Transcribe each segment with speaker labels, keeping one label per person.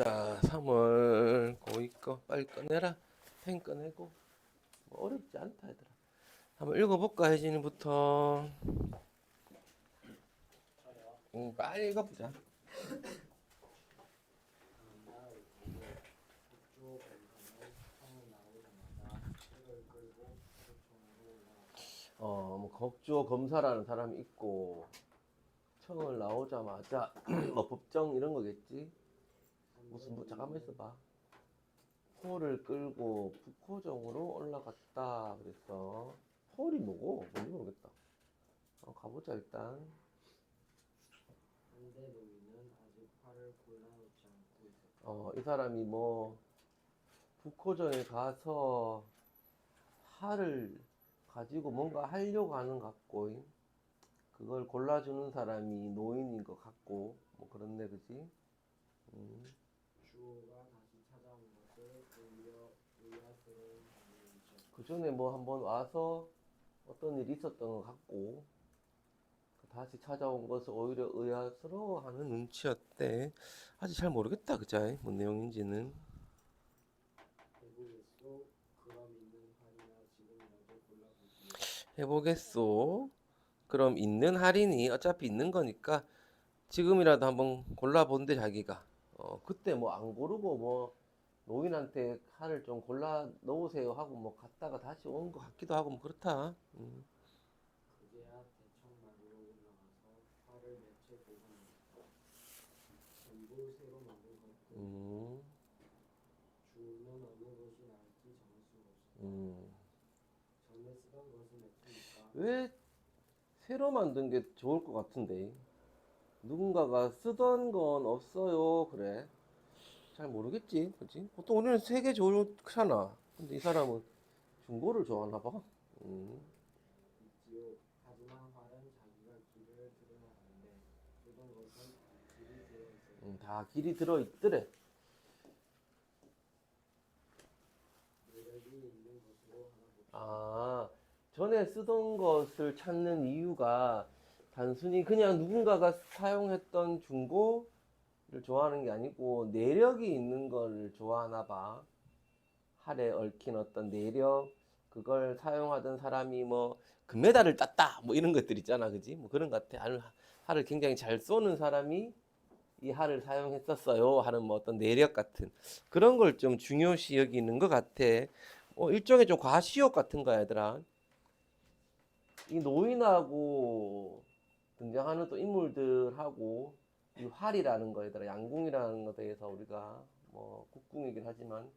Speaker 1: 자, 3월 고이 거 빨리 꺼내라. 펜 꺼내고. 뭐 어렵지 않다 얘들아. 한번 읽어볼까 혜진이부터. 빨리 읽어보자. 뭐 겁주어 검사라는 사람이 있고 청을 나오자마자 뭐 법정 이런 거겠지. 무슨 뭐 잠깐만 있어봐. 포를 끌고 북호정으로 올라갔다 그랬어. 폴이 뭐고? 뭔지 모르겠다. 가보자 일단.
Speaker 2: 한대 노인은 아직 활을 골라놓지 않고 있었다.
Speaker 1: 이 사람이 뭐 북호정에 가서 활을 가지고 뭔가 하려고 하는 것 같고, 그걸 골라주는 사람이 노인인 것 같고, 뭐 그렇네, 그지?
Speaker 2: 주호가 다시 찾아온 것을 오히려 의아스러운 반응이죠.
Speaker 1: 그 전에 뭐 한번 와서 어떤 일이 있었던 것 같고, 다시 찾아온 것을 오히려 의아스러워하는 눈치였대. 아직 잘 모르겠다, 그자? 뭔 내용인지는.
Speaker 2: 해보겠소. 그럼 있는 활이나 지금이라도 골라보시오.
Speaker 1: 해보겠소. 그럼 있는 할인이 어차피 있는 거니까 지금이라도 한번 골라본대 자기가. 그때 뭐 안 고르고 뭐 노인한테 칼을 좀 골라 놓으세요 하고 뭐 갔다가 다시 온 것 같기도 하고 뭐 그렇다.
Speaker 2: 그제야 대청마루로 올라가서 활을 매체 보관했다. 전부 새로 만든 것들. 주호는 어느 것이 나을지 정할 수가 없었다. 전에 쓰던 것은 없으니까.
Speaker 1: 왜 새로 만든 게 좋을 것 같은데 누군가가 쓰던 건 없어요 그래. 잘 모르겠지, 그렇지? 보통 우리는 새 게 좋잖아. 근데 이 사람은 중고를 좋아하나 봐.
Speaker 2: 있지요. 하지만 활은 자기가 길을 드러나는데 쓰던 것은 길이 되어 있었다.
Speaker 1: 다 길이 들어 있더래.
Speaker 2: 매력이 있는 것으로 하나 봅시다.
Speaker 1: 전에 쓰던 것을 찾는 이유가 단순히 그냥 누군가가 사용했던 중고를 좋아하는 게 아니고 내력이 있는 걸 좋아하나 봐. 할에 얽힌 어떤 내력, 그걸 사용하던 사람이 뭐 금메달을 땄다 뭐 이런 것들 있잖아, 그지? 뭐 그런 것 같아. 할을 굉장히 잘 쏘는 사람이 이 할을 사용했었어요 하는 뭐 어떤 내력 같은 그런 걸 좀 중요시 여기는 것 같아. 일종의 좀 과시욕 같은 거야 얘들아. 이 노인하고 등장하는 또 인물들하고 이 활이라는 거에 대해 양궁이라는 것에 대해서 우리가 뭐 국궁이긴 하지만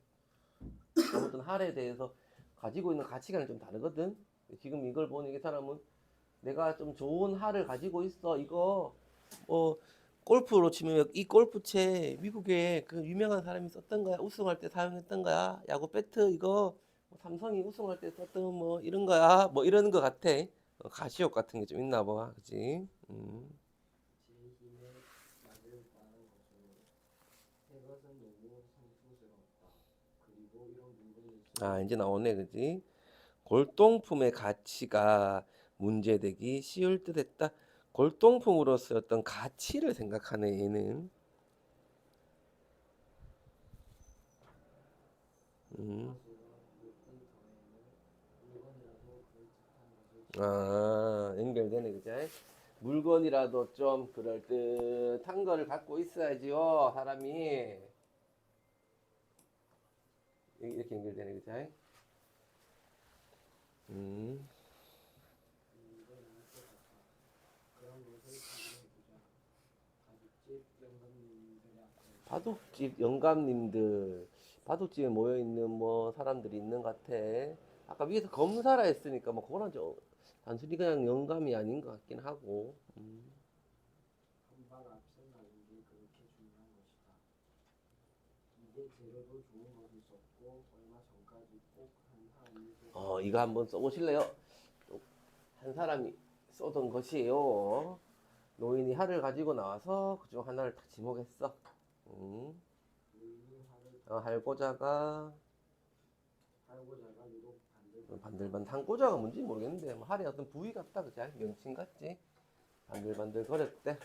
Speaker 1: 아무튼 활에 대해서 가지고 있는 가치관이 좀 다르거든. 지금 이걸 보니 이 사람은 내가 좀 좋은 활을 가지고 있어. 이거 뭐 골프로 치면 이 골프채 미국에 그 유명한 사람이 썼던 거야. 우승할 때 사용했던 거야. 야구 배트 이거 뭐 삼성이 우승할 때 썼던 뭐 이런 거야. 뭐 이러는 거 같아. 가시욕 같은 게 좀 있나 봐. 그지?
Speaker 2: 제 힘에 맞을 만한 것으로 새 것은 너무 상투스럽다. 그리고 이런 물건이 있으면
Speaker 1: 이제 나오네. 그지? 골동품의 가치가 문제되기 쉬울 듯 했다. 골동품으로서 어떤 가치를 생각하네, 얘는. 음.
Speaker 2: 다수가 묻기 전에는 물건이라도 그럴듯한 것을 집어들고
Speaker 1: 연결되네, 그죠? 물건이라도 좀 그럴듯한 거를 갖고 있어야지요, 사람이. 이렇게 연결되네, 그죠?
Speaker 2: 이거 나을 것 같아. 그런 것을 찾아내보자. 가죽집 영감님들 앞에
Speaker 1: 바둑집에 모여있는 뭐 사람들이 있는 것 같아. 아까 위에서 검사라 했으니까 뭐 그거는 좀 단순히 그냥 영감이 아닌 것 같긴 하고.
Speaker 2: 한 발 앞서 나는 게 그렇게 중요한 것이다. 이게 재료도 좋은 것을 썼고 얼마 전까지 꼭 한 사람이 쏟았다.
Speaker 1: 이거 한번 써보실래요? 한 사람이 쏘던 것이에요. 노인이 활을 가지고 나와서 그중 하나를 딱 지목했어.
Speaker 2: 노인이 활을
Speaker 1: 할고자가
Speaker 2: 할고자가 유독
Speaker 1: 반들반들 한고자가 뭔지 모르겠는데 뭐 활의 어떤 부위 같다, 그지? 명칭 같지? 반들반들 거렸대.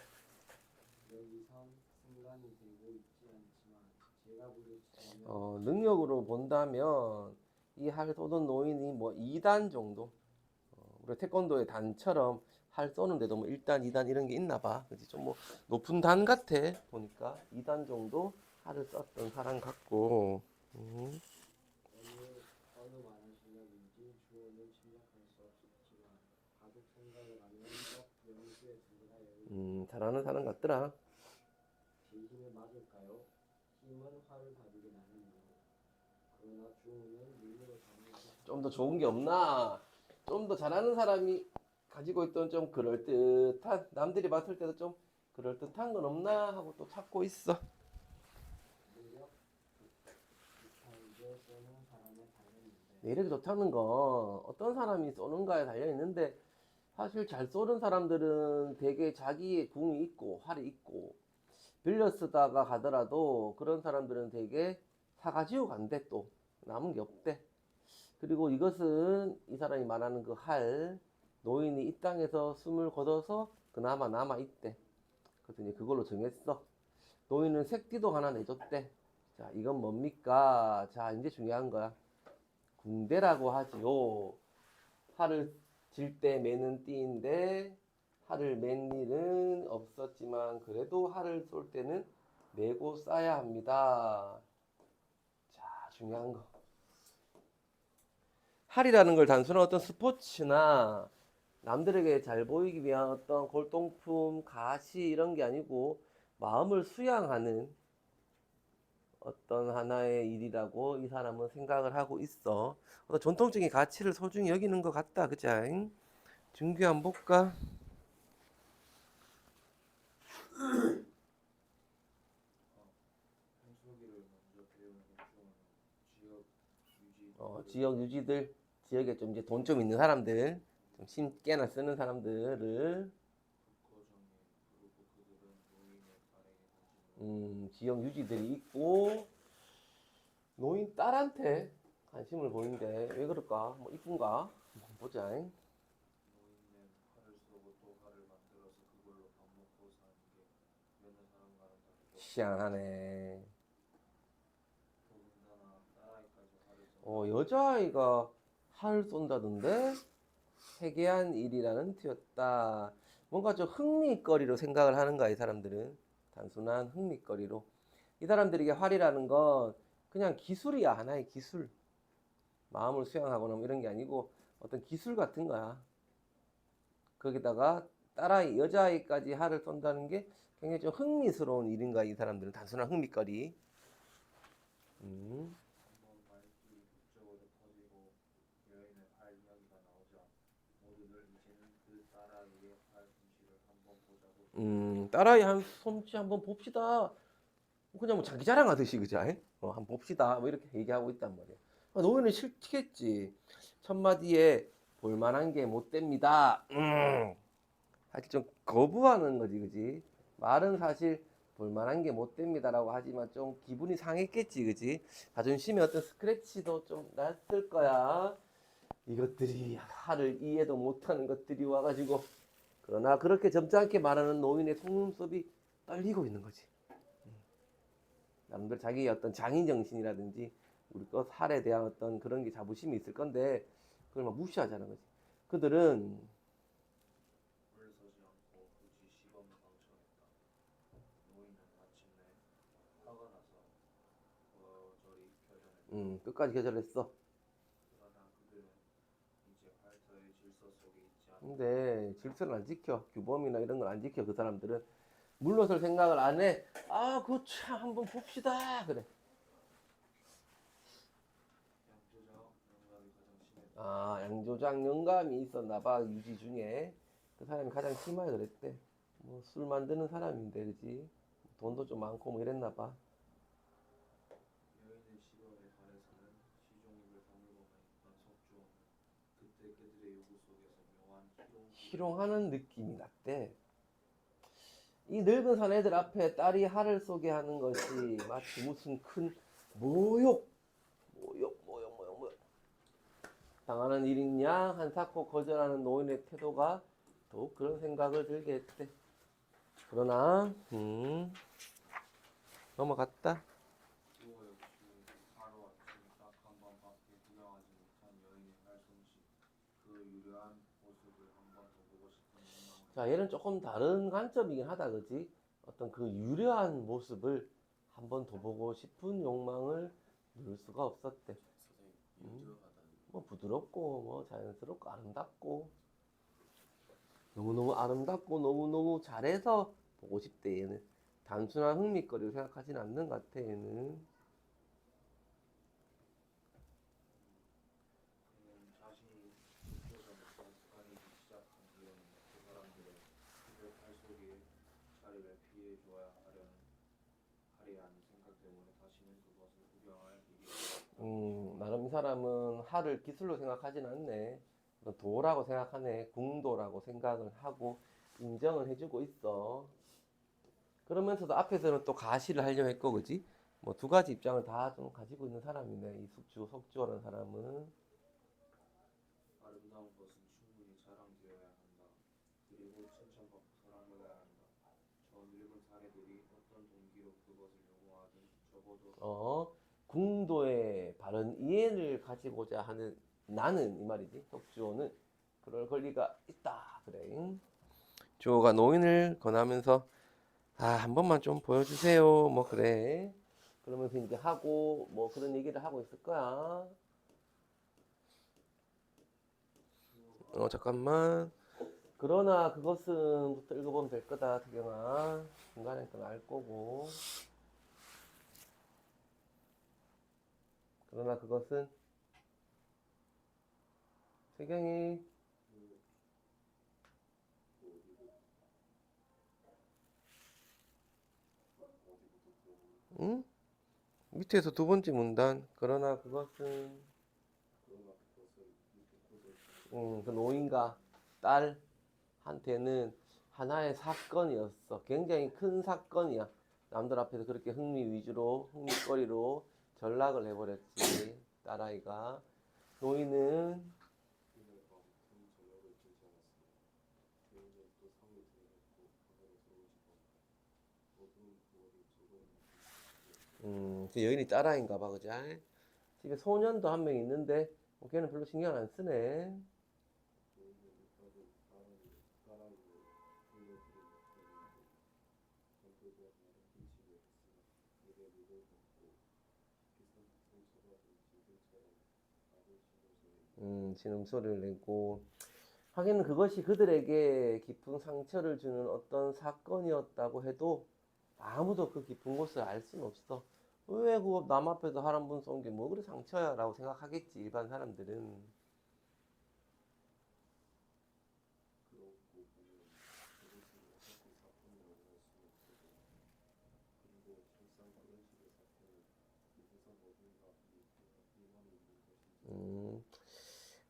Speaker 2: 여기선 승관이 되고 있지 않지만 제가 부르짖으면
Speaker 1: 능력으로 본다면 이 활 쏘던 노인이 뭐 2단 정도, 우리 태권도의 단처럼 활 쏘는데도 뭐 1단, 2단 이런 게 있나 봐. 그지? 좀 뭐 높은 단 같아. 보니까 2단 정도 활을 썼던 사람 같고.
Speaker 2: 어느 말한 실력인지 주어는 짐작할 수 없었지만 바둑 생각을 하면 썩 명수에 들으라 여유.
Speaker 1: 잘하는 사람 같더라.
Speaker 2: 제 힘에 맞을까요? 힘은 활을 다루게 나는 무로. 그러나 주어는 눈으로 잡는
Speaker 1: 좀 더 좋은 게 없나? 좀 더 잘하는 사람이 가지고 있던 좀 그럴듯한, 남들이 봤을 때도 좀 그럴듯한 건 없나 하고 또 찾고 있어.
Speaker 2: 능력 좋다는 게 쏘는 사람에 달렸는데
Speaker 1: 내력이 좋다는 건 어떤 사람이 쏘는가에 달려 있는데, 사실 잘 쏘는 사람들은 되게 자기의 궁이 있고 활이 있고 빌려 쓰다가 가더라도 그런 사람들은 되게 사가지고 간대. 또 남은 게 없대. 그리고 이것은 이 사람이 말하는 그 할 노인이 이 땅에서 숨을 거둬서 그나마 남아 있대. 그래서 이제 그걸로 정했어. 노인은 색띠도 하나 내줬대. 자, 이건 뭡니까? 자, 이제 중요한 거야. 궁대라고 하지요. 활을 질 때 매는 띠인데 활을 맨 일은 없었지만 그래도 활을 쏠 때는 메고 쏴야 합니다. 자, 중요한 거. 활이라는 걸 단순한 어떤 스포츠나 남들에게 잘 보이기 위한 어떤 골동품, 가시 이런 게 아니고 마음을 수양하는 어떤 하나의 일이라고 이 사람은 생각을 하고 있어. 어떤 전통적인 가치를 소중히 여기는 것 같다. 그자? 준규 한번 볼까?
Speaker 2: 한수기를 먼저 배우는 주어는 지역 유지
Speaker 1: 지역 유지들, 지역에 좀 이제 돈 좀 있는 사람들, 좀 심깨나 쓰는 사람들을
Speaker 2: 국거정에 그리고 그들은 노인의 발에게 관심을
Speaker 1: 지역 유지들이 있고 노인 딸한테 관심을 보이는데 왜 그럴까? 뭐 이쁜가? 한번 보자.
Speaker 2: 노인은 활을 쏘고 또 활을 만들어서 그걸로 밥 먹고 사는 게 여느 사람과는 다르고
Speaker 1: 희한하네.
Speaker 2: 더군다나 딸아이까지 활을 쏜다.
Speaker 1: 여자아이가 활 쏜다던데? 해괴한 일이라는 티였다. 뭔가 좀 흥미거리로 생각을 하는 거야, 이 사람들은. 단순한 흥미거리로. 이 사람들에게 활이라는 건 그냥 기술이야, 하나의 기술. 마음을 수양하거나 뭐 이런 게 아니고 어떤 기술 같은 거야. 거기다가 딸아이, 여자아이까지 활을 쏜다는 게 굉장히 좀 흥미스러운 일인 거야, 이 사람들은. 단순한 흥미거리. 음.
Speaker 2: 한번 말들이 북적으로 터지고 여인의 활 이야기가 나오자 모두들 이제는 그 딸아이의 활 솜씨를 한번 보자고
Speaker 1: 딸아이 한 솜씨 한번 봅시다. 그냥 뭐 자기 자랑하듯이 그죠? 한번 봅시다. 뭐 이렇게 얘기하고 있단 말이야. 노인은 싫겠지. 첫 마디에 볼만한 게 못 됩니다. 사실 좀 거부하는 거지, 그지? 말은 사실 볼만한 게 못 됩니다라고 하지만 좀 기분이 상했겠지, 그지? 자존심에 어떤 스크래치도 좀 났을 거야. 이것들이 화를 이해도 못하는 것들이 와가지고 그러나 그렇게 점잖게 말하는 노인의 속눈썹이 떨리고 있는 거지. 남들 자기의 어떤 장인 정신이라든지 우리 것 살에 대한 어떤 그런 게 자부심이 있을 건데 그걸 막 무시하자는 거지. 그들은
Speaker 2: 물서지 않고 굳이 시범을 방청했다. 노인은 마침내 화가 나서 거절이 결연했다.
Speaker 1: 끝까지 계절했어.
Speaker 2: 그러나 그들은 이제 활터의 질서 속에 있지 않다.
Speaker 1: 근데 질서를 안 지켜. 규범이나 이런 걸 안 지켜. 그 사람들은 물러설 생각을 안 해. 아, 그거 참 한번 봅시다. 그래.
Speaker 2: 양조장 영감이 가장 심했다.
Speaker 1: 아, 양조장 영감이 있었나 봐. 유지 중에. 그 사람이 가장 심하게 그랬대. 뭐 술 만드는 사람인데, 그지? 돈도 좀 많고 뭐 이랬나 봐.
Speaker 2: 여인의 시선에 반해서는 시종입을 다물고만 있던 석주어는 그때 그들의 요구 속에서 묘한
Speaker 1: 희롱하는 느낌이 났대. 이 늙은 사내들 앞에 딸이 활을 쏘게 하는 것이 마치 무슨 큰 모욕 당하는 일이냐 한사코 거절하는 노인의 태도가 더욱 그런 생각을 들게 했대. 그러나 넘어갔다.
Speaker 3: 유려한 모습을 한번 더 보고 싶은 욕망을
Speaker 1: 자, 얘는 조금 다른 관점이긴 하다, 그지? 어떤 그 유려한 모습을 한 번 더 보고 싶은 욕망을 누를 수가 없었대.
Speaker 3: 선생님
Speaker 1: 음.
Speaker 3: 유려하다는
Speaker 1: 뭐 부드럽고 뭐 자연스럽고 아름답고 너무너무 아름답고 너무너무 잘해서 보고 싶대. 얘는 단순한 흥미거리로 생각하진 않는 것 같아. 얘는
Speaker 3: 그는 자신이 목표점에서 습관이기 시작한 뒤에는 그 사람들의 그들 팔 속에 자리를 피해 줘야 하리라는 생각 때문에 다시는 그것을 구경할 일이 없었다.
Speaker 1: 나름 이 사람은 하를 기술로 생각하진 않네. 도라고 생각하네. 궁도라고 생각을 하고 인정을 해주고 있어. 그러면서도 앞에서는 또 가시를 하려고 했고, 그지? 뭐 두 가지 입장을 다 좀 가지고 있는 사람이네. 이 석주어라는 사람은.
Speaker 3: 아름다운 것은 충분히 자랑되어야 한다. 그리고 칭찬받고 사랑받아야 한다. 저 늙은 사례들이 어떤 동기로 그것을 요구하든 적어도
Speaker 1: 궁도의 바른 이해를 가지고자 하는 나는 이 말이지. 석주어는 그럴 권리가 있다. 그래. 주어가 노인을 권하면서 한 번만 좀 보여주세요. 뭐 그래. 그러면서 이제 하고 뭐 그런 얘기를 하고 있을 거야. 잠깐만. 그러나 그것은 부터 읽어보면 될 거다, 태경아. 중간에 건 알 거고. 그러나 그것은 태경이 응? 밑에서 두 번째 문단. 그러나 그것은 그 노인과 딸한테는 하나의 사건이었어. 굉장히 큰 사건이야. 남들 앞에서 그렇게 흥미거리로 전락을 해버렸지. 딸아이가. 노인은
Speaker 3: 그날 밤 큰 저녁을 들지 않았으며 주인은 또 상을 들여놓고 방으로 들어오지도 않고 어두운 부엌에 조금
Speaker 1: 그 여인이 딸아이인가 봐, 그자? 집에 소년도 한 명 있는데 뭐 걔는 별로 신경 안 쓰네.
Speaker 3: 노인은 입가도 숟가락으로 흘려들이며 그랬는데 전부가 나름 일식을 했으나 입에 물을 붓고 상처받은 징들처럼 아들
Speaker 1: 신음소리를 내고 하기는 그것이 그들에게 깊은 상처를 주는 어떤 사건이었다고 해도 아무도 그 깊은 곳을 알 수는 없어. 왜 그거 남 앞에서 하란 분 쏜 게 뭐 그래 상처야 라고 생각하겠지 일반 사람들은.
Speaker 3: 그렇고 보면 그것은 어차피 사건이라고 할 수는 없거든. 그리고 실상 그런 식의 사건은 누구서 어딘가 미만이 있는 것인지
Speaker 1: 음,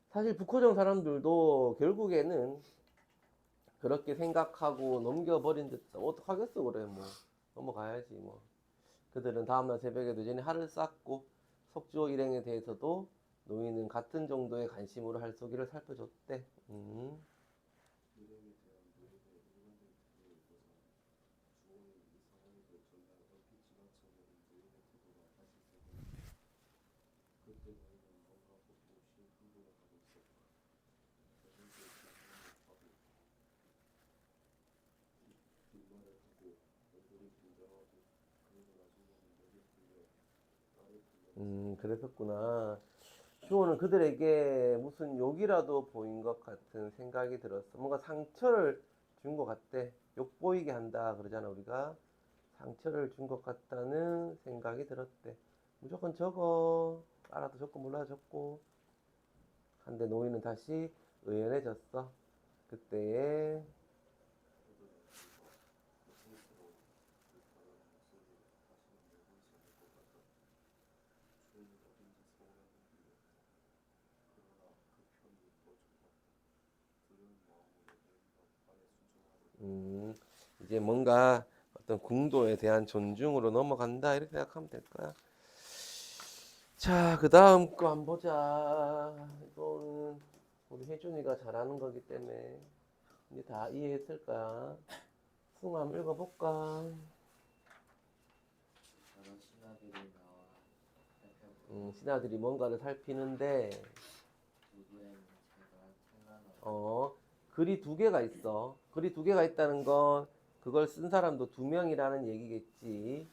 Speaker 1: 사실 북호정 사람들도 결국에는 그렇게 생각하고 넘겨버린 듯 어떡하겠어 그래 뭐 넘어가야지 뭐. 그들은 다음날 새벽에 늦은이 할을 쌓고 석주호 일행에 대해서도 노인은 같은 정도의 관심으로 할쏘기를 살펴줬대.
Speaker 3: 일행에 대한 노인의 일관된 태도를 보자 주호는 이 상황에서 전날 얼핏 지나쳐버린 노인의 태도가 다시 새겨났다. 그때 노인은 뭔가 보기 없이 흥분을 하고 있었다. 자신도 기분을 못하고 뒷말을 하고 얼굴이 긴장하고 그리고 나중에는 목에 풀려 딸을 불러냈었다.
Speaker 1: 그랬었구나. 주호는 그들에게 무슨 욕이라도 보인 것 같은 생각이 들었어. 뭔가 상처를 준 것 같대. 욕 보이게 한다 그러잖아 우리가. 상처를 준 것 같다는 생각이 들었대. 무조건 적어. 알아도 적고 몰라도 적고. 한데 노인은 다시 의연해졌어. 그때에
Speaker 3: 고통스러운 불편한 목소리로 다시는 내보이지 않을 것 같았다. 주인은 어딘지 서운한 눈빛이었다. 그러나 그 편이 더 좁았다. 두려운 마음으로 노인과 말에 순종하려고
Speaker 1: 음, 이제 뭔가 어떤 궁도에 대한 존중으로 넘어간다 이렇게 생각하면 될 거야. 자, 그 다음 거 한번 보자. 이거는 우리 혜준이가 잘하는 거기 때문에 이제 다 이해했을 거야. 승우 한번 읽어볼까?
Speaker 2: 여러 신하들이 나와 살펴보니
Speaker 1: 신하들이 뭔가를 살피는데
Speaker 2: 누구의 문체가 찬란하고
Speaker 1: 글이 두 개가 있어. 글이 두 개가 있다는 건 그걸 쓴 사람도 두 명이라는 얘기겠지.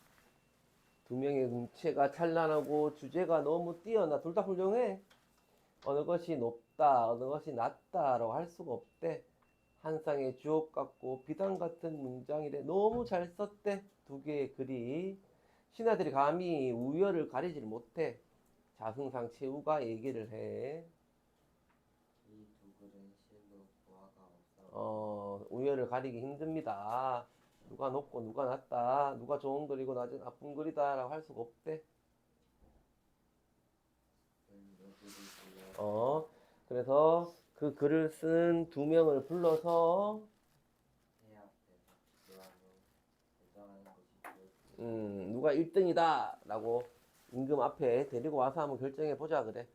Speaker 1: 두 명의 음체가 찬란하고 주제가 너무 뛰어나. 둘 다 훌륭해. 어느 것이 높다, 어느 것이 낮다라고 할 수가 없대. 한 쌍의 주옥 같고 비단 같은 문장이래. 너무 잘 썼대. 두 개의 글이. 신하들이 감히 우열을 가리질 못해. 자승상 최후가 얘기를 해.
Speaker 2: 이 두 글은 실로 보아가 없어.
Speaker 1: 우열을 가리기 힘듭니다. 누가 높고 누가 낮다, 누가 좋은 글이고 나쁜 글이다라고 할 수가 없대. 그래서 그 글을 쓴 두 명을 불러서
Speaker 2: 해 앞에서 기왕으로 대장하는 것이죠.
Speaker 1: 누가 1등이다 라고 임금 앞에 데리고 와서 한번 결정해 보자 그래.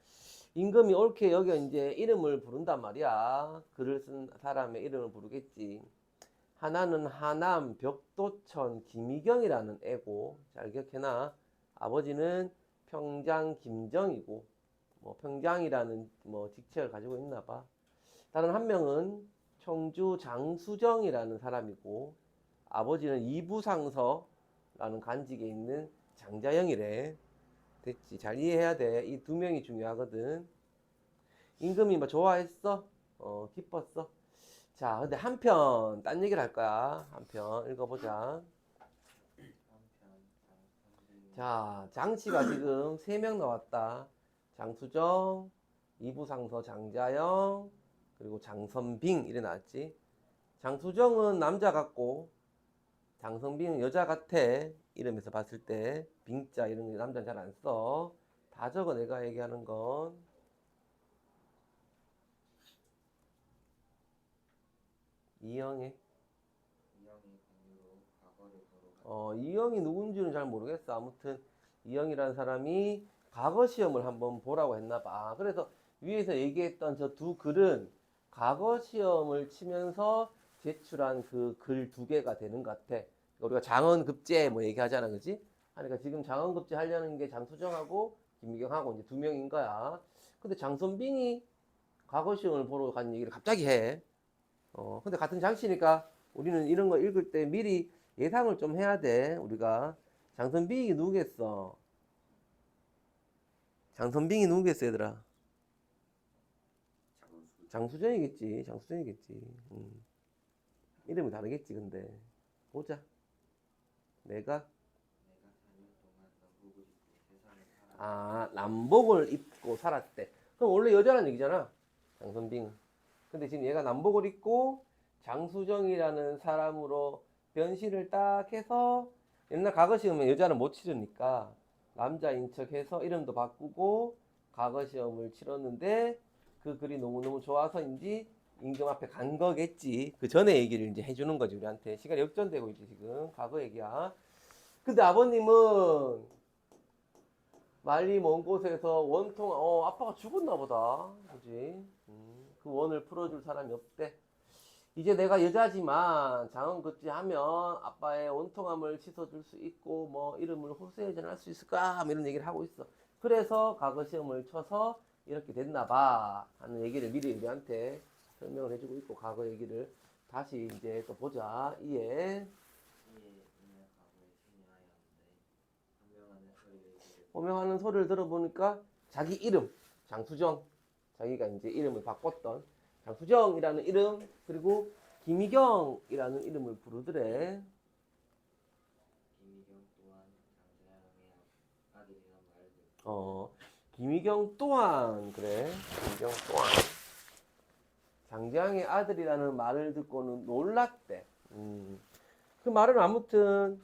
Speaker 1: 임금이 옳게 여겨 이제 이름을 부른단 말이야. 글을 쓴 사람의 이름을 부르겠지. 하나는 하남 벽도천 김희경이라는 애고, 잘 기억해놔. 아버지는 평장 김정이고, 뭐 평장이라는 뭐 직책을 가지고 있나 봐. 다른 한 명은 청주 장수정이라는 사람이고, 아버지는 이부상서라는 간직에 있는 장자영이래. 됐지? 잘 이해해야 돼. 이 두 명이 중요하거든. 임금이 뭐 좋아했어? 기뻤어? 자, 근데 한편 딴 얘기를 할 거야. 한편 읽어보자. 자, 장씨가 지금 3명 나왔다. 장수정, 이부상서 장자영, 그리고 장선빙 이래 나왔지. 장수정은 남자 같고 장선빙은 여자 같아. 이름에서 봤을 때 빙자 이런 거 남자는 잘 안 써. 다 적어 내가 얘기하는 건. 이영애.
Speaker 2: 이영의 공유로 과거를 보러
Speaker 1: 이영이 누군지는 잘 모르겠어. 아무튼 이영이라는 사람이 과거 시험을 한번 보라고 했나 봐. 그래서 위에서 얘기했던 저 두 글은 과거 시험을 치면서 제출한 그 글 두 개가 되는 것 같아. 우리가 장원급제 뭐 얘기하잖아, 그지? 그러니까 지금 장원급제 하려는 게 장수정하고 김미경하고 이제 두 명인 거야. 근데 장선빙이 과거 시험을 보러 간 얘기를 갑자기 해. 근데 같은 장씨니까 우리는 이런 거 읽을 때 미리 예상을 좀 해야 돼. 우리가 장선빙이 누구겠어? 장선빙이 누구겠어, 얘들아? 장수정이겠지. 장수정이겠지. 이름이 다르겠지, 근데. 보자. 내가
Speaker 2: 4년 동안
Speaker 1: 남복을
Speaker 2: 남북을 입고 세상을 살아.
Speaker 1: 입고 살았대. 그럼 원래 여자란 얘기잖아. 장선빙은. 근데 지금 얘가 남복을 입고 장수정이라는 사람으로 변신을 딱 해서 옛날 과거 시험은 여자는 못 치르니까 남자인 척 해서 이름도 바꾸고 과거 시험을 치렀는데 그 글이 너무너무 좋아서인지 임금 앞에 간 거겠지. 그 전에 얘기를 이제 해주는 거지, 우리한테. 시간이 역전되고 있지, 지금. 과거 얘기야. 근데 아버님은 멀리 먼 곳에서 원통, 아빠가 죽었나 보다. 그지? 그 원을 풀어줄 사람이 없대. 이제 내가 여자지만 장원급제하면 아빠의 원통함을 씻어줄 수 있고 뭐 이름을 후세에 전할 수 있을까? 뭐 이런 얘기를 하고 있어. 그래서 과거 시험을 쳐서 이렇게 됐나 봐 하는 얘기를 미리 우리한테 설명을 해주고 있고, 과거 얘기를 다시 이제 또 보자. 이해.
Speaker 2: 이에 이내 과거에 신이하였는데 한명하는 소리를
Speaker 1: 호명하는 소리를 들어보니까 자기 이름 장수정, 자기가 이제 이름을 바꿨던 장수정이라는 이름, 그리고 김희경이라는 이름을 부르더래.
Speaker 2: 김희경 또한 장자영의 아들이란 말을
Speaker 1: 김희경 또한, 그래. 김희경 또한 장자영의 아들이라는 말을 듣고는 놀랐대. 그 말은 아무튼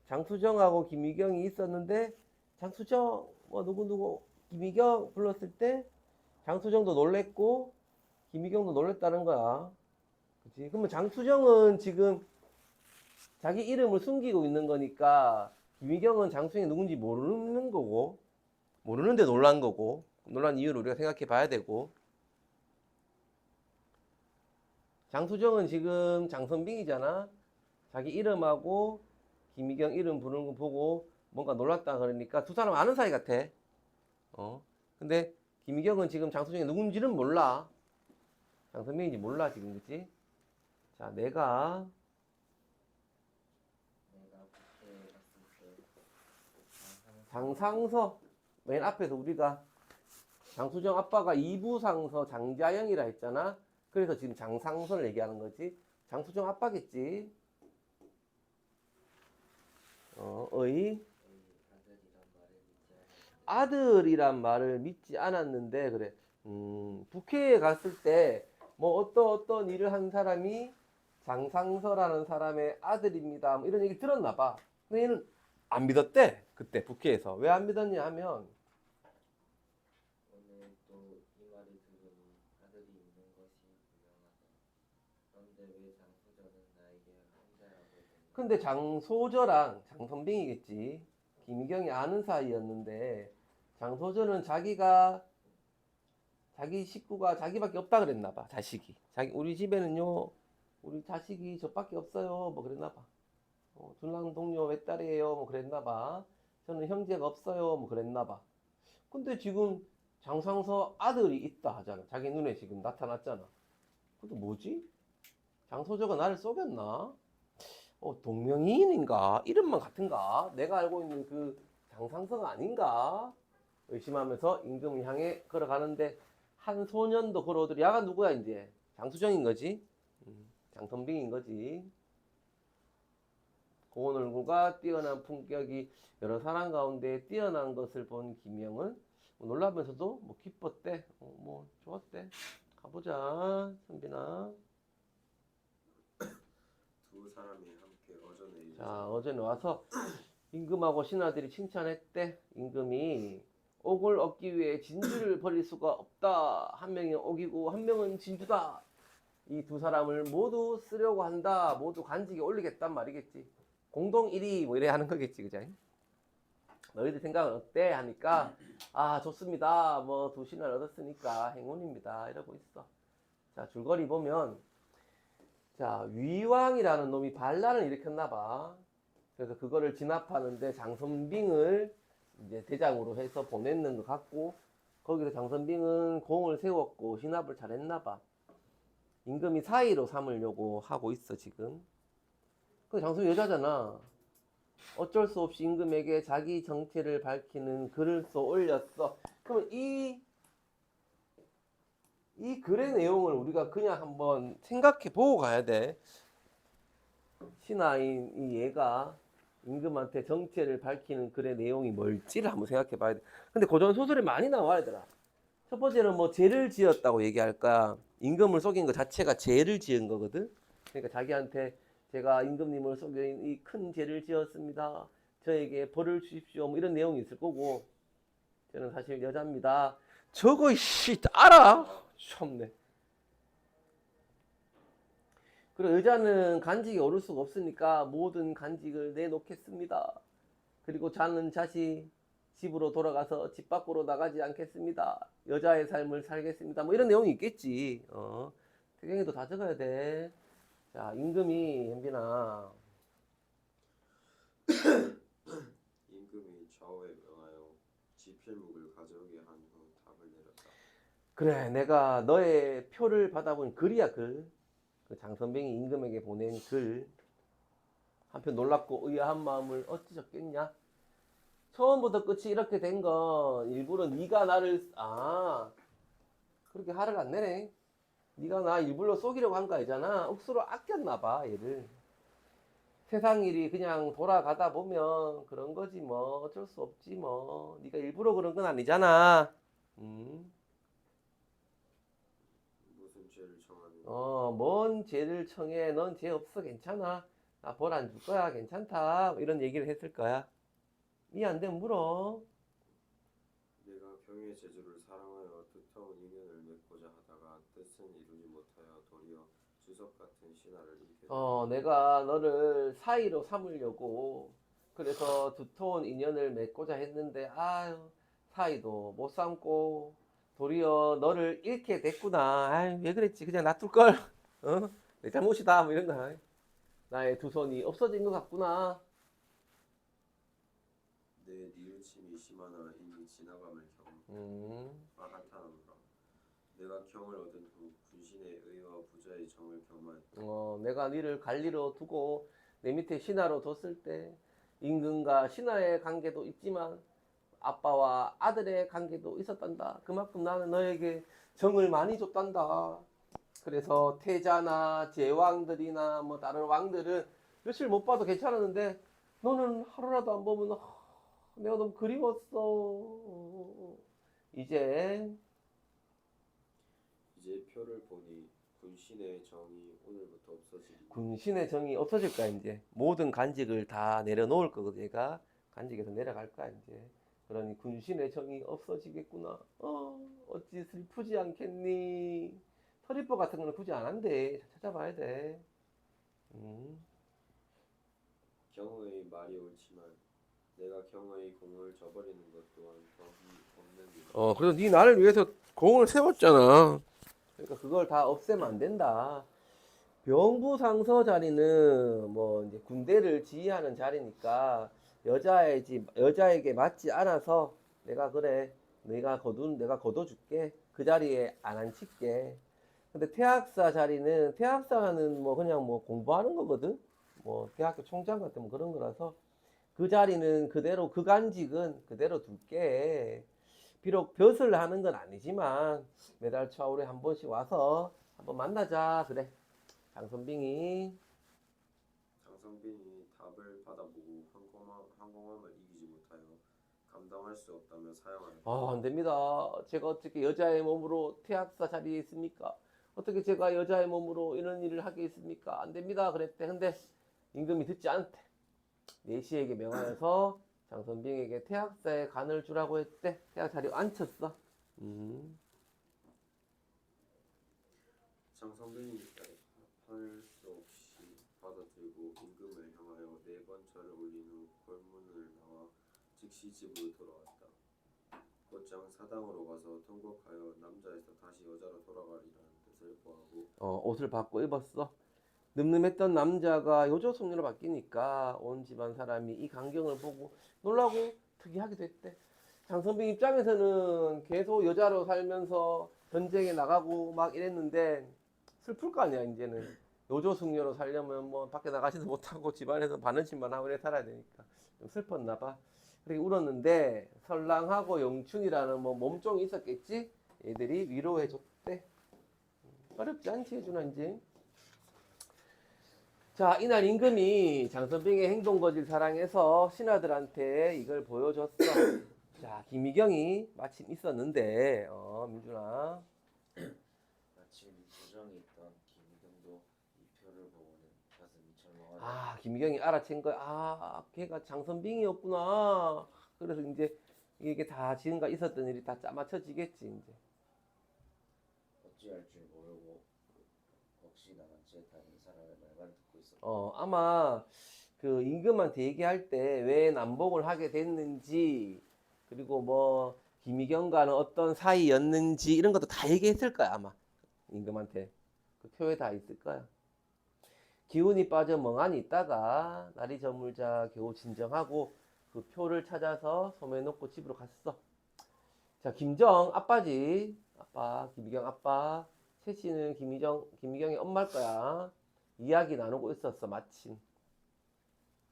Speaker 1: 장수정하고 김희경이 있었는데 장수정 뭐 누구누구 김희경 불렀을 때 장수정도 놀랬고 김희경도 놀랬다는 거야. 그치? 그러면 장수정은 지금 자기 이름을 숨기고 있는 거니까 김희경은 장수정이 누군지 모르는 거고, 모르는데 놀란 거고, 놀란 이유를 우리가 생각해 봐야 되고, 장수정은 지금 장선빙이잖아. 자기 이름하고 김희경 이름 부르는 거 보고 뭔가 놀랐다 그러니까 두 사람 아는 사이 같아. 근데 김희경은 지금 장수정이 누군지는 몰라. 장선빙인지 몰라 지금, 그치? 자, 내가
Speaker 2: 부캐에 갔을 때
Speaker 1: 장상서 맨 앞에서 우리가 장수정 아빠가 이부상서 장자영이라 했잖아. 그래서 지금 장상서를 얘기하는 거지. 장수정 아빠겠지. 의 아들이란 말을 믿지 않았는데 그래. 북해에 갔을 때 뭐 어떤 일을 한 사람이 장상서라는 사람의 아들입니다. 뭐 이런 얘기 들었나 봐. 근데 얘는 안 믿었대. 그때 북해에서. 왜 안 믿었냐 하면
Speaker 2: 오늘 또 이 말을 들으니 아들이 있는 것이 분명하다. 그런데 왜 장수전은 나에게 혼자라고 했느냐.
Speaker 1: 근데 장소저랑 장선빙이겠지. 김희경이 아는 사이였는데 장소저는 자기 식구가 자기밖에 없다 그랬나 봐. 자식이. 우리 집에는요. 우리 자식이 저밖에 없어요. 뭐 그랬나 봐. 둘랑 동료 외딸이에요. 뭐 그랬나 봐. 저는 형제가 없어요. 뭐 그랬나 봐. 근데 지금 장상서 아들이 있다 하잖아. 자기 눈에 지금 나타났잖아. 근데 뭐지? 장소저가 나를 속였나? 동명이인인가? 이름만 같은가? 내가 알고 있는 그 장상서가 아닌가? 의심하면서 임금을 향해 걸어가는데 한 소년도 걸어오더니 야가 누구야 이제? 장수정인 거지? 장선빙인 거지. 고운 얼굴과 뛰어난 품격이 여러 사람 가운데 뛰어난 것을 본 김영은 놀라면서도 뭐 기뻤대. 뭐 좋았대. 가보자, 선빈아.
Speaker 3: 두 사람이 함께 어전에 이르자
Speaker 1: 자, 어제는 와서 임금하고 신하들이 칭찬했대. 임금이 옥을 얻기 위해 진주를 버릴 수가 없다. 한 명이 옥이고 한 명은 진주다. 이 두 사람을 모두 쓰려고 한다. 모두 관직에 올리겠단 말이겠지. 공동 1위 뭐 이래 하는 거겠지, 그죠? 너희들 생각은 어때? 하니까 아 좋습니다. 뭐 두 신을 얻었으니까 행운입니다. 이러고 있어. 자, 줄거리 보면 자, 위왕이라는 놈이 반란을 일으켰나 봐. 그래서 그거를 진압하는데 장선빙을 이제 대장으로 해서 보냈는 것 같고, 거기서 장선빙은 공을 세웠고 진압을 잘했나 봐. 임금이 사이로 삼으려고 하고 있어 지금. 그 장선빙 여자잖아. 어쩔 수 없이 임금에게 자기 정체를 밝히는 글을 써 올렸어. 그러면 이 글의 내용을 우리가 그냥 한번 생각해 보고 가야 돼. 신하인 이 얘가 임금한테 정체를 밝히는 글의 내용이 뭘지를 한번 생각해 봐야 돼. 근데 고전 소설에 많이 나와야 되더라. 첫 번째는 뭐 죄를 지었다고 얘기할까. 임금을 속인 것 자체가 죄를 지은 거거든. 그러니까 자기한테 제가 임금님을 속인 이 큰 죄를 지었습니다. 저에게 벌을 주십시오. 뭐 이런 내용이 있을 거고. 저는 사실 여자입니다. 저거 씨 알아? 참네. 그리고 여자는 간직에 오를 수가 없으니까 모든 간직을 내놓겠습니다. 그리고 자는 자시 집으로 돌아가서 집 밖으로 나가지 않겠습니다. 여자의 삶을 살겠습니다. 뭐 이런 내용이 있겠지. 태경이도 다 적어야 돼. 자, 임금이 현빈아.
Speaker 3: 임금이 좌우에 명하여 지필묵을 가져오게 한 후 답을 내렸다.
Speaker 1: 그래, 내가 너의 표를 받아본 글이야 글. 그 장선병이 임금에게 보낸 글. 한편 놀랍고 의아한 마음을 어찌 적겠냐? 처음부터 끝이 이렇게 된 건 일부러 네가 나를 그렇게 화를 안 내네. 네가 나 일부러 속이려고 한 거 아니잖아. 억수로 아꼈나 봐 얘를. 세상 일이 그냥 돌아가다 보면 그런 거지 뭐. 어쩔 수 없지 뭐. 네가 일부러 그런 건 아니잖아.
Speaker 3: 무슨 죄를 청하는
Speaker 1: 뭔 죄를 청해. 넌 죄 없어. 괜찮아. 나 벌 안 줄 거야. 괜찮다. 이런 얘기를 했을 거야. 이해 안 되면 물어.
Speaker 3: 내가 경의 제주를 사랑하여 두터운 인연을 맺고자 하다가 뜻은 이루지 못하여 도리어 주석 같은 신하를 잃게 되었다.
Speaker 1: 내가 너를 사이로 삼으려고 그래서 두터운 인연을 맺고자 했는데 아유 사이도 못 삼고 도리어 너를 잃게 됐구나. 아유 왜 그랬지. 그냥 놔둘걸. 내 잘못이다. 뭐 이런 거. 나의 두 손이 없어진 것 같구나.
Speaker 3: 내 뉘우침이 심하나 이미 지나감을 경험
Speaker 1: 음.
Speaker 3: 한탄하노라. 내가 경을 얻은 후 군신의 의와 부자의 정을 겸하였다.
Speaker 1: 내가 너를 관리로 두고 내 밑에 신하로 뒀을 때 임금과 신하의 관계도 있지만 아빠와 아들의 관계도 있었단다. 그만큼 나는 너에게 정을 많이 줬단다. 그래서 태자나 제왕들이나 뭐 다른 왕들은 며칠 못 봐도 괜찮았는데 너는 하루라도 안 보면 내가 너무 그리웠어. 이제
Speaker 3: 표를 보니 군신의 정이 오늘부터 없어지리.
Speaker 1: 군신의 정이 없어질 거야. 이제 모든 간직을 다 내려놓을 거거든. 얘가 간직에서 내려갈 거야. 이제 그러니 군신의 정이 없어지겠구나. 어찌 슬프지 않겠니? 서리법 같은 거는 굳이 안 한대. 찾아봐야 돼.
Speaker 3: 경의 말이 옳지만 내가 경의 공을 저버리는 것 또한 덕이 없는 일.
Speaker 1: 그래서 네 나를 위해서 공을 세웠잖아. 그러니까 그걸 다 없애면 안 된다. 병부상서 자리는 뭐 이제 군대를 지휘하는 자리니까 여자에게 맞지 않아서 내가 그래 내가 거둬줄게 그 자리에 안 앉힐게. 근데 태학사는 뭐 그냥 뭐 공부하는 거거든. 뭐 대학교 총장 같은 뭐 그런 거라서 그 자리는 그대로 그 간직은 그대로 둘게. 비록 벼슬 하는 건 아니지만 매달 초하루에 한 번씩 와서 한번 만나자 그래. 장선빙이
Speaker 3: 장성빈이 답을 받아보고 항공함을 이기지 못하여 감당할 수 없다며 사양하였다.
Speaker 1: 안 됩니다. 제가 어떻게 여자의 몸으로 태학사 자리에 있습니까? 어떻게 제가 여자의 몸으로 이런 일을 하게 있습니까? 안 됩니다. 그랬대. 근데 임금이 듣지 않대. 내시에게 명하여서 장선빙에게 태학사에 간을 주라고 했대. 태학 자리에 앉혔어.
Speaker 3: 장성빈이 할 수 없이 받아들고 임금을 향하여 4번 절을 올린 후 골문을 나와 즉시 집으로 돌아왔다. 곧장 사당으로 가서 통곡하여 남자에서 다시 여자로 돌아가리라는 뜻을 고하고
Speaker 1: 옷을 바꿔 입었어. 늠름했던 남자가 요조숙녀로 바뀌니까 온 집안 사람이 이 광경을 보고 놀라고 특이하기도 했대. 장선빈 입장에서는 계속 여자로 살면서 전쟁에 나가고 막 이랬는데 슬플 거 아니야. 이제는 요조숙녀로 살려면 뭐 밖에 나가지도 못하고 집안에서 바느질만 하고 이래 살아야 되니까 좀 슬펐나 봐. 그렇게 울었는데 설랑하고 영춘이라는 뭐 몸종이 있었겠지. 애들이 위로해 줬대. 어렵지 않지 해주나 이제. 자, 이날 임금이 장선빙의 행동거지를 사랑해서 신하들한테 이걸 보여줬어. 자, 김희경이 마침 있었는데, 민준아.
Speaker 4: 마침 조정에 있던 김희경도 이 표를 보고는 가슴이 절망하다.
Speaker 1: 김희경이 알아챈 거야. 걔가 장선빙이었구나. 그래서 이제 이게 다 지금까지 있었던 일이 다 짜맞춰지겠지, 이제.
Speaker 4: 어찌할 줄 모르고 혹시 나만 지했다는 사람의 말만 듣고 있었다.
Speaker 1: 아마 그 임금한테 얘기할 때 왜 남복을 하게 됐는지, 그리고 뭐 김희경과는 어떤 사이였는지 이런 것도 다 얘기했을 거야 아마 임금한테. 그 표에 다 있을 거야. 기운이 빠져 멍하니 있다가 날이 저물자 겨우 진정하고 그 표를 찾아서 소매에 놓고 집으로 갔어. 자, 김정 아빠지. 아빠 김희경 아빠. 채씨는 김희경의 엄마일 거야. 이야기 나누고 있었어. 마침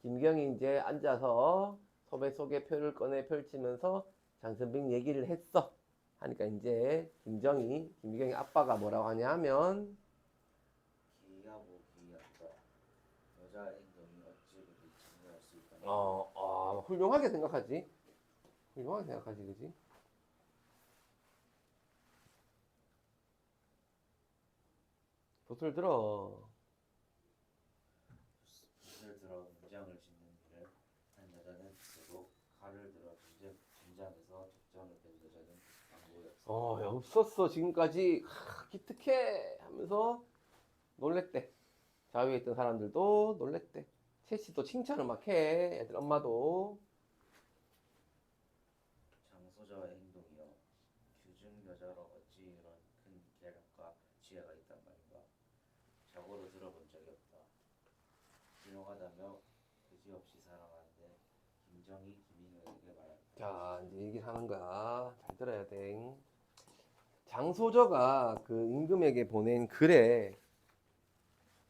Speaker 1: 김희경이 이제 앉아서 소매 속에 표를 꺼내 펼치면서 장선빙 얘기를 했어. 하니까 이제 김희경의 아빠가 뭐라고 하냐 하면
Speaker 4: 기이하고 기이하다. 여자의 행동이 어찌 그리 장려할 수 있다니.
Speaker 1: 훌륭하게 생각하지. 훌륭하게 생각하지, 그지? 돛을 들어.
Speaker 4: 붓을 들어 문장을 짓는 일을 한 여자는 그리고 칼을 들어 전장에서 적장을 뺀 여자는 안 보였어.
Speaker 1: 없었어 지금까지. 기특해 하면서 놀랬대. 자위에 있던 사람들도 놀랬대. 채씨도 칭찬을 막 해. 애들 엄마도.
Speaker 4: 장소자의 행동이여, 규중 여자로 어찌 이런 큰 계략과 지혜가 있단 말인가. 자고로 들어본 적이 없다. 훌륭하다며 그지없이 사랑하는데 김정이 김희경에게 말한다.
Speaker 1: 자, 이제 얘기를 하는 거야. 잘 들어야 돼. 장소저가 그 임금에게 보낸 글에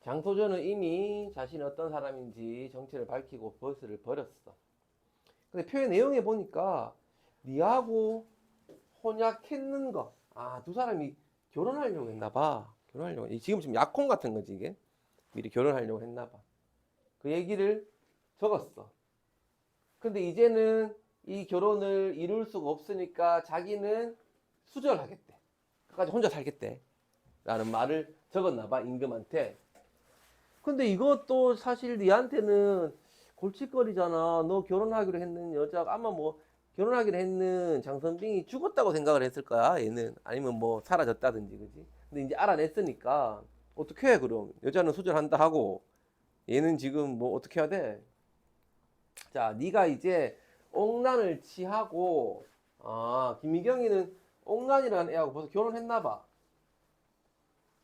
Speaker 1: 장소저는 이미 자신이 어떤 사람인지 정체를 밝히고 버스를 버렸어. 근데 표현 내용에 보니까 니하고 혼약했는 거. 아, 두 사람이 결혼하려고 했나 봐. 결혼하려고. 지금 약혼 같은 거지, 이게. 미리 결혼하려고 했나 봐. 그 얘기를 적었어. 근데 이제는 이 결혼을 이룰 수가 없으니까 자기는 수절하겠대. 끝까지 혼자 살겠대. 라는 말을 적었나 봐, 임금한테. 근데 이것도 사실 니한테는 골칫거리잖아. 너 결혼하기로 했는 여자가 아마 뭐 결혼하기로 했는 장선빙이 죽었다고 생각을 했을 거야, 얘는. 아니면 뭐 사라졌다든지, 그지? 근데 이제 알아냈으니까 어떻게 해, 그럼? 여자는 수절한다 하고 얘는 지금 뭐 어떻게 해야 돼? 자, 네가 이제 옥란을 취하고, 아, 김미경이는 옥란이라는 애하고 벌써 결혼했나 봐.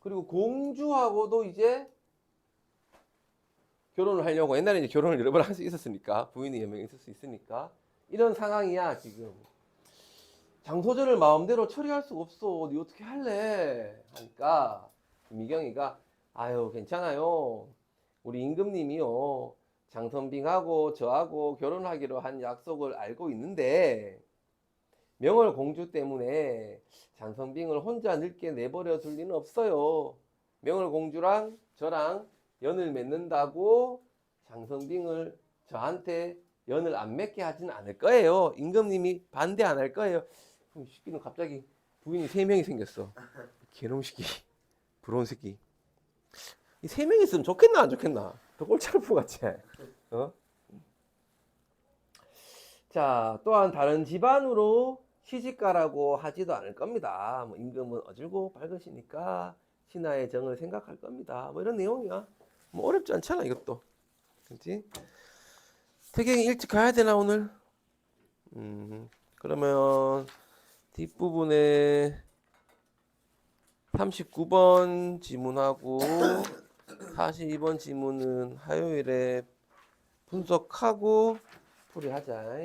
Speaker 1: 그리고 공주하고도 이제 결혼을 하려고. 옛날에 이제 결혼을 여러 번 할 수 있었으니까, 부인이 몇 명 있을 수 있으니까 이런 상황이야 지금. 장소절을 마음대로 처리할 수가 없어. 네 어떻게 할래? 하니까 김미경이가 아유 괜찮아요. 우리 임금님이요 장선빙하고 저하고 결혼하기로 한 약속을 알고 있는데 명월공주 때문에 장선빙을 혼자 늙게 내버려 둘 리는 없어요. 명월공주랑 저랑 연을 맺는다고 장선빙을 저한테 연을 안 맺게 하지는 않을 거예요. 임금님이 반대 안 할 거예요. 그럼 이 새끼는 갑자기 부인이 3명이 생겼어. 개놈 새끼. 부러운 새끼. 이 3명이 있으면 좋겠나 안 좋겠나? 더 꼴차르프 같지? 어? 자, 또한 다른 집안으로 시집가라고 하지도 않을 겁니다. 뭐 임금은 어질고 밝으시니까 신하의 정을 생각할 겁니다. 뭐 이런 내용이야. 뭐 어렵지 않잖아 이것도. 그렇지? 태경이 일찍 가야 되나 오늘? 그러면 뒷부분에 39번 지문하고 42번 지문은 화요일에 분석하고 풀이하자.